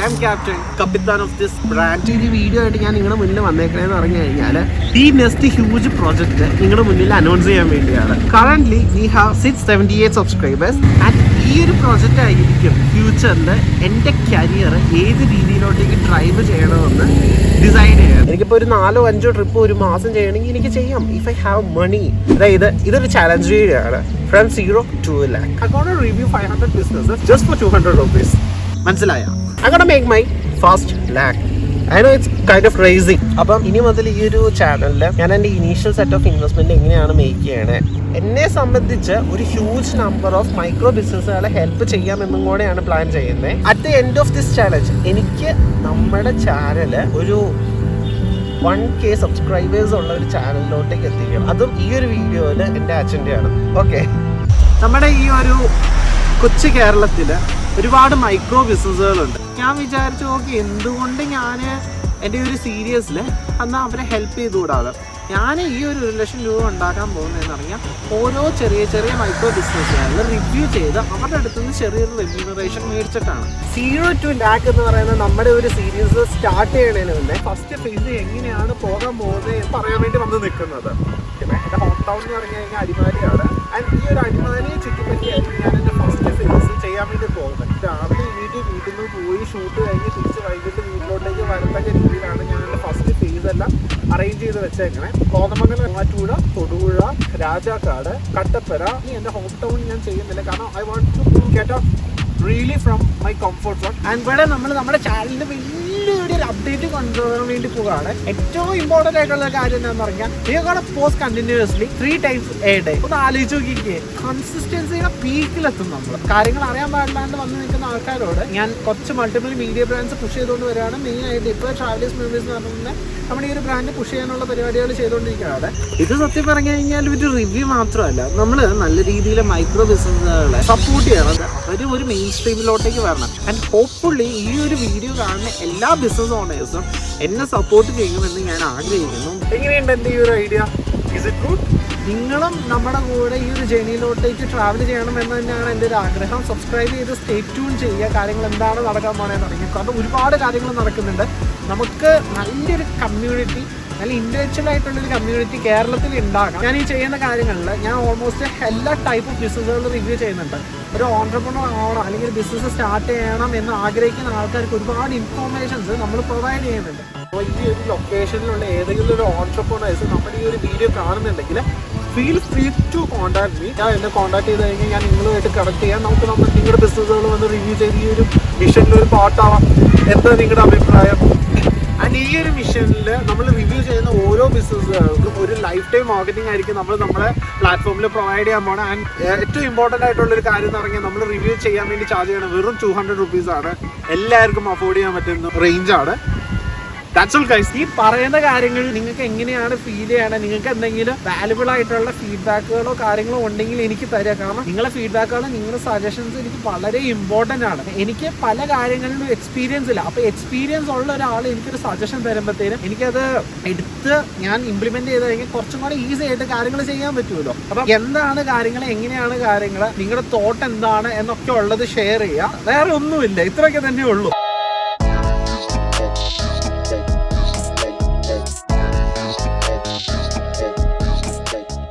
I am Captain, Kapitan of this brand. ഈ video ആയിട്ട് ഞാൻ നിങ്ങളുടെ മുന്നിൽ വന്നേക്കണേന്ന് പറഞ്ഞു കഴിഞ്ഞാൽ ഈ നെക്സ്റ്റ് ഹ്യൂജ് പ്രോജക്റ്റ് നിങ്ങളുടെ മുന്നിൽ അനൗൺസ് ചെയ്യാൻ വേണ്ടിയാണ്. Current we have 678 subscribers and ഈ ഒരു പ്രോജക്റ്റ് ആയിരിക്കും ഫ്യൂച്ചറിൽ എൻ്റെ കരിയർ ഏത് രീതിയിലോട്ടേക്ക് ഡ്രൈവ് ചെയ്യണമെന്ന് ഡിസൈഡ് ചെയ്യാം. എനിക്കിപ്പോൾ ഒരു 4-5 ട്രിപ്പ് ഒരു മാസം ചെയ്യണമെങ്കിൽ എനിക്ക് ചെയ്യാം ഇഫ് ഐ ഹാവ് മണി. അതായത് ഇതൊരു ചാലഞ്ച് വീഡിയോ ആണ്. From 0 to a lakh. I'm gonna review 500 businesses just for 200 rupees. മനസ്സിലായ? I'm gonna make my first lakh. I know it's kind of crazy. അപ്പം ഇനി മുതൽ ഈ ഒരു ചാനലിൽ ഞാൻ എൻ്റെ ഇനീഷ്യൽ സെറ്റ് ഓഫ് ഇൻവെസ്റ്റ്മെന്റ് എങ്ങനെയാണ് മേക്ക് ചെയ്യണേ, എന്നെ സംബന്ധിച്ച് ഒരു ഹ്യൂജ് നമ്പർ ഓഫ് മൈക്രോ ബിസിനസ്സുകളെ ഹെൽപ്പ് ചെയ്യാമെന്നും കൂടെയാണ് പ്ലാൻ ചെയ്യുന്നത്. At the end of this challenge എനിക്ക് നമ്മുടെ ചാനൽ ഒരു 1K സബ്സ്ക്രൈബേഴ്സ് ഉള്ള ഒരു ചാനലിലോട്ടേക്ക് എത്തിക്കണം. അതും ഈ ഒരു വീഡിയോയിൽ എൻ്റെ അജണ്ടയാണ്. ഓക്കെ, നമ്മുടെ ഈ ഒരു കൊച്ചു കേരളത്തിൽ ഒരുപാട് മൈക്രോ ബിസിനസ്സുകളുണ്ട്. ഞാൻ വിചാരിച്ചു ഓക്കെ എന്തുകൊണ്ട് ഞാൻ എൻ്റെ ഒരു സീരീസിൽ എന്നാൽ അവരെ ഹെൽപ്പ് ചെയ്തുകൂടാതെ ഞാൻ ഈ ഒരു 1 ലക്ഷം രൂപ ഉണ്ടാക്കാൻ പോകുന്നതെന്ന് പറഞ്ഞാൽ ഓരോ ചെറിയ ചെറിയ മൈക്രോ ബിസിനസ്സുകളിൽ റിവ്യൂ ചെയ്ത് അവരുടെ അടുത്ത് നിന്ന് ചെറിയൊരു റെമ്യൂണറേഷൻ മേടിച്ചിട്ടാണ് 0 to lakh എന്ന് പറയുന്ന നമ്മുടെ ഒരു സീരീസ് സ്റ്റാർട്ട് ചെയ്യണതിന് മുന്നേ ഫസ്റ്റ് ഫേസ് എങ്ങനെയാണ് പോകാൻ പോകുന്നത് എന്ന് പറയാൻ വേണ്ടി വന്ന് നിൽക്കുന്നത്. എൻ്റെ ഹോം ടൗൺ എന്ന് പറഞ്ഞു കഴിഞ്ഞാൽ അടിമാലിയാണ്. ആൻഡ് ഈ ഒരു അടിമാലിയെ ചുറ്റിപ്പറ്റിയായിരുന്നു ഞാൻ എൻ്റെ ഫസ്റ്റ് ഫേസ് ചെയ്യാൻ വേണ്ടി പോകുന്നത്. രാവിലെ വീട്ടിൽ നിന്ന് പോയി ഷൂട്ട് കഴിഞ്ഞ് തിരിച്ച് വൈകിട്ട് വീട്ടിലോട്ടേക്ക് വരത്തക്ക രീതിയിലാണ് ഞാൻ എൻ്റെ ഫസ്റ്റ് ഫേസ് എല്ലാം അറേഞ്ച് ചെയ്ത് വെച്ചേക്കണേ. കോതമംഗലം, മൂവാറ്റുപുഴ, തൊടുപുഴ, രാജാക്കാട്, കട്ടപ്പന എൻ്റെ ഹോം ടൗൺ ഞാൻ ചെയ്യുന്നില്ല. കാരണം I want to get out really from my comfort zone. And ഇവിടെ നമ്മൾ നമ്മുടെ ചാനലിൽ വലിയൊരു അപ്ഡേറ്റ് കൊണ്ടുവരാൻ വേണ്ടി പോവുകയാണ്. ഏറ്റവും ഇമ്പോർട്ടൻ്റ് ആയിട്ടുള്ള കാര്യം എന്താണെന്ന് പറഞ്ഞാൽ നിങ്ങൾ post continuously 3 times a day. ഒന്ന് ആലോചിച്ച് നോക്കിക്കേ, കൺസിസ്റ്റൻസിയുടെ പീക്കിലെത്തും. നമ്മൾ കാര്യങ്ങൾ അറിയാൻ പാടില്ലാണ്ട് വന്ന് നിൽക്കുന്ന ആൾക്കാരോട് ഞാൻ കുറച്ച് മൾട്ടിപ്പിൾ മീഡിയ ബ്രാൻഡ്സ് പുഷ് ചെയ്തുകൊണ്ട് വരികയാണ്. മെയിനായിട്ട് ഇപ്പോൾ ട്രാവലേഴ്സ് മെമ്മറീസ് എന്ന് പറഞ്ഞാൽ നമ്മുടെ ഈ ഒരു ബ്രാൻഡ് പുഷ് ചെയ്യാനുള്ള പരിപാടികൾ ചെയ്തുകൊണ്ടിരിക്കുകയാണ്. ഇത് സത്യം പറഞ്ഞു കഴിഞ്ഞാൽ ഒരു റിവ്യൂ മാത്രമല്ല, നമ്മൾ നല്ല രീതിയിൽ മൈക്രോ ബിസിനസ്സുകളെ സപ്പോർട്ട് ചെയ്യണം. അവർ ഒരു മെയിൻ സ്ട്രീമിലോട്ടേക്ക് വരണം. ആൻഡ് ഹോപ്പ്ഫുള്ളി ഈ ഒരു വീഡിയോ കാണുന്ന എല്ലാ ബിസിനസ് ഓണേഴ്സും എന്നെ സപ്പോർട്ട് ചെയ്യുമെന്ന് ഞാൻ ആഗ്രഹിക്കുന്നു. എങ്ങനെയുണ്ട് എൻ്റെ ഈ ഒരു ഐഡിയ? Is it good? നിങ്ങളും നമ്മുടെ കൂടെ ഈ ഒരു ജേണിയിലോട്ടേക്ക് ട്രാവൽ ചെയ്യണം എന്ന് തന്നെയാണ് എൻ്റെ ഒരു ആഗ്രഹം. സബ്സ്ക്രൈബ് ചെയ്ത് സ്റ്റേ ട്യൂൺ ചെയ്യുക. കാര്യങ്ങൾ എന്താണ് നടക്കാൻ പോകണമെന്ന് അറിയാം. കാരണം ഒരുപാട് കാര്യങ്ങൾ നടക്കുന്നുണ്ട്. നമുക്ക് നല്ലൊരു കമ്മ്യൂണിറ്റി, നല്ല ഇൻറ്റലക്ച്വൽ ആയിട്ടുള്ളൊരു കമ്മ്യൂണിറ്റി കേരളത്തിൽ ഉണ്ടാകാം. ഞാൻ ഈ ചെയ്യുന്ന കാര്യങ്ങളിൽ ഞാൻ ഓൾമോസ്റ്റ് എല്ലാ ടൈപ്പ് ഓഫ് ബിസിനസ്സുകൾ റിവ്യൂ ചെയ്യുന്നുണ്ട്. ഒരു ഓൺട്രപ്രണർ ആവണം അല്ലെങ്കിൽ ബിസിനസ് സ്റ്റാർട്ട് ചെയ്യണം എന്ന് ആഗ്രഹിക്കുന്ന ആൾക്കാർക്ക് ഒരുപാട് ഇൻഫോർമേഷൻസ് നമ്മൾ പ്രൊവൈഡ് ചെയ്യുന്നുണ്ട്. അപ്പോൾ ഈ ഒരു ലൊക്കേഷനിലുള്ള ഏതെങ്കിലും ഒരു ഓൺട്രപ്രണേഴ്സ് നമ്മുടെ ഈ ഒരു വീഡിയോ കാണുന്നുണ്ടെങ്കിൽ feel free to contact me. ഞാൻ എന്നെ കോൺടാക്ട് ചെയ്ത് കഴിഞ്ഞാൽ ഞാൻ നിങ്ങളുമായിട്ട് കണക്ട് ചെയ്യാം. നമുക്ക് നിങ്ങളുടെ ബിസിനസ്സുകൾ വന്ന് റിവ്യൂ ചെയ്ത് ഈ ഒരു മിഷനിൽ ഒരു പാർട്ടാവാം. എന്താ നിങ്ങളുടെ അഭിപ്രായം? ആൻഡ് ഈ ഒരു മിഷനിൽ നമ്മൾ റിവ്യൂ ചെയ്യുന്ന ഓരോ ബിസിനസ്സുകൾക്കും ഒരു ലൈഫ് ടൈം മാർക്കറ്റിംഗ് ആയിരിക്കും നമ്മൾ നമ്മുടെ പ്ലാറ്റ്ഫോമിൽ പ്രൊവൈഡ് ചെയ്യാൻ പോകണം. ആൻഡ് ഏറ്റവും ഇമ്പോർട്ടൻ്റ് ആയിട്ടുള്ളൊരു കാര്യം എന്ന് പറഞ്ഞാൽ നമ്മൾ റിവ്യൂ ചെയ്യാൻ വേണ്ടി ചാർജ് ചെയ്യണം വെറും 200 rupees ആണ്. എല്ലാവർക്കും അഫോർഡ് ചെയ്യാൻ പറ്റുന്ന റേഞ്ചാണ്. That's all guys. ഈ പറയുന്ന കാര്യങ്ങൾ നിങ്ങൾക്ക് എങ്ങനെയാണ് ഫീൽ ചെയ്യണം? നിങ്ങൾക്ക് എന്തെങ്കിലും വാല്യുബിൾ ആയിട്ടുള്ള ഫീഡ്ബാക്കുകളോ കാര്യങ്ങളോ ഉണ്ടെങ്കിൽ എനിക്ക് തരിക. കാരണം നിങ്ങളുടെ ഫീഡ്ബാക്കുകളും നിങ്ങളുടെ സജഷൻസ് എനിക്ക് വളരെ ഇമ്പോർട്ടൻ്റ് ആണ്. എനിക്ക് പല കാര്യങ്ങളിലും എക്സ്പീരിയൻസ് ഇല്ല. അപ്പോൾ എക്സ്പീരിയൻസ് ഉള്ള ഒരാൾ എനിക്കൊരു സജഷൻ തരുമ്പോഴത്തേനും എനിക്കത് എടുത്ത് ഞാൻ ഇംപ്ലിമെന്റ് ചെയ്ത് കഴിഞ്ഞാൽ കുറച്ചും കൂടെ ഈസി ആയിട്ട് കാര്യങ്ങൾ ചെയ്യാൻ പറ്റുമല്ലോ. അപ്പം എന്താണ് കാര്യങ്ങൾ, എങ്ങനെയാണ് കാര്യങ്ങൾ, നിങ്ങളുടെ തോട്ട് എന്താണ് എന്നൊക്കെ ഉള്ളത് ഷെയർ ചെയ്യുക. വേറെ ഒന്നുമില്ല, ഇത്രയൊക്കെ തന്നെ ഉള്ളൂ.